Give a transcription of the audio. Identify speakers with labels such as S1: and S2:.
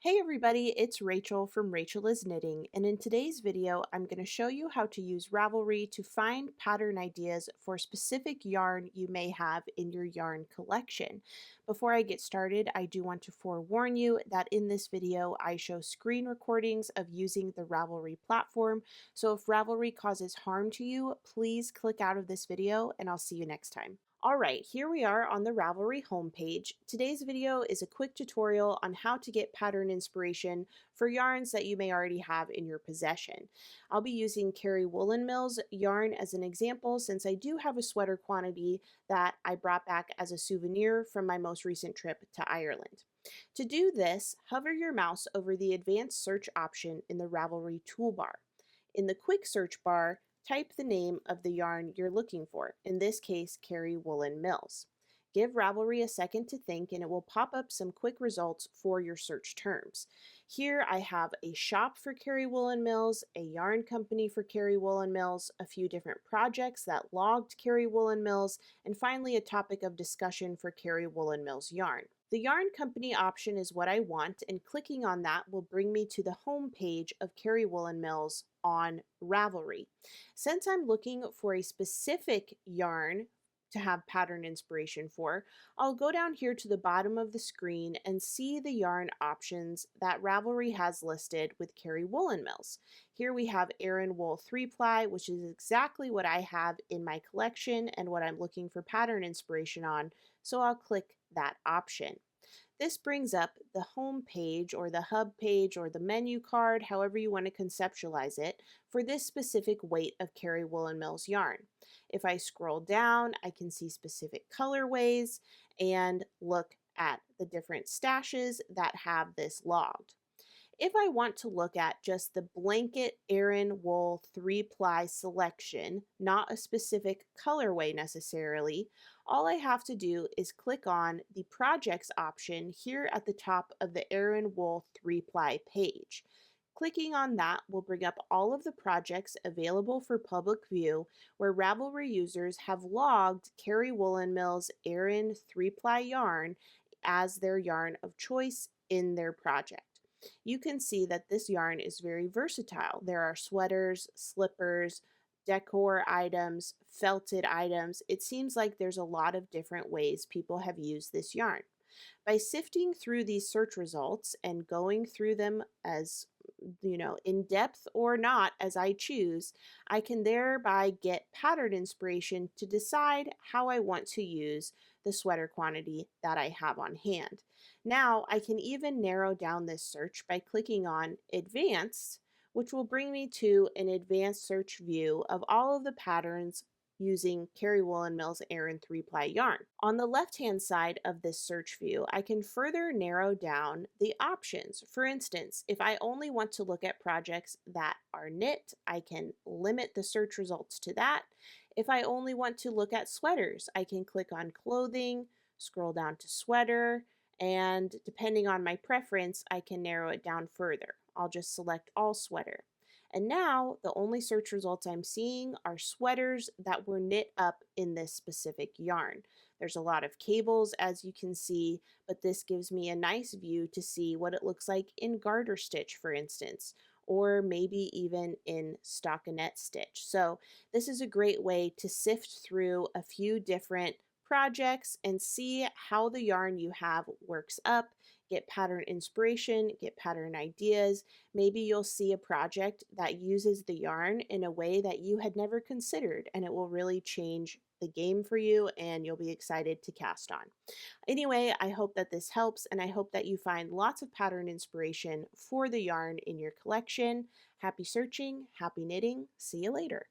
S1: Hey everybody, it's Rachel from Rachel is Knitting, and in today's video I'm going to show you how to use Ravelry to find pattern ideas for specific yarn you may have in your yarn collection. Before I get started, I do want to forewarn you that in this video I show screen recordings of using the Ravelry platform, so if Ravelry causes harm to you, please click out of this video and I'll see you next time. Alright, here we are on the Ravelry homepage. Today's video is a quick tutorial on how to get pattern inspiration for yarns that you may already have in your possession. I'll be using Kerry Woolen Mills yarn as an example since I do have a sweater quantity that I brought back as a souvenir from my most recent trip to Ireland. To do this, hover your mouse over the advanced search option in the Ravelry toolbar. In the quick search bar, type the name of the yarn you're looking for, in this case, Kerry Woolen Mills. Give Ravelry a second to think and it will pop up some quick results for your search terms. Here I have a shop for Kerry Woolen Mills, a yarn company for Kerry Woolen Mills, a few different projects that logged Kerry Woolen Mills, and finally a topic of discussion for Kerry Woolen Mills yarn. The yarn company option is what I want, and clicking on that will bring me to the home page of Kerry Woolen Mills on Ravelry. Since I'm looking for a specific yarn to have pattern inspiration for, I'll go down here to the bottom of the screen and see the yarn options that Ravelry has listed with Kerry Woolen Mills. Here we have Aran Wool 3-ply, which is exactly what I have in my collection and what I'm looking for pattern inspiration on, so I'll click that option. This brings up the home page or the hub page or the menu card, however you want to conceptualize it, for this specific weight of Kerry Woolen Mills yarn. If I scroll down, I can see specific colorways and look at the different stashes that have this logged. If I want to look at just the blanket Aran Wool 3-ply selection, not a specific colorway necessarily, all I have to do is click on the projects option here at the top of the Aran Wool 3-ply page. Clicking on that will bring up all of the projects available for public view where Ravelry users have logged Kerry Woolen Mills Aran 3-ply yarn as their yarn of choice in their project. You can see that this yarn is very versatile. There are sweaters, slippers, decor items, felted items. It seems like there's a lot of different ways people have used this yarn. By sifting through these search results and going through them as in depth or not as I choose, I can thereby get pattern inspiration to decide how I want to use the sweater quantity that I have on hand. Now I can even narrow down this search by clicking on Advanced, which will bring me to an advanced search view of all of the patterns using Kerry Woolen Mills Aran 3-ply yarn. On the left-hand side of this search view, I can further narrow down the options. For instance, if I only want to look at projects that are knit, I can limit the search results to that. If I only want to look at sweaters, I can click on clothing, scroll down to sweater, and depending on my preference, I can narrow it down further. I'll just select all sweater. And now the only search results I'm seeing are sweaters that were knit up in this specific yarn. There's a lot of cables as you can see, but this gives me a nice view to see what it looks like in garter stitch, for instance, or maybe even in stockinette stitch. So this is a great way to sift through a few different projects and see how the yarn you have works up, get pattern inspiration, get pattern ideas. Maybe you'll see a project that uses the yarn in a way that you had never considered, and it will really change the game for you and you'll be excited to cast on. Anyway, I hope that this helps and I hope that you find lots of pattern inspiration for the yarn in your collection. Happy searching, happy knitting. See you later.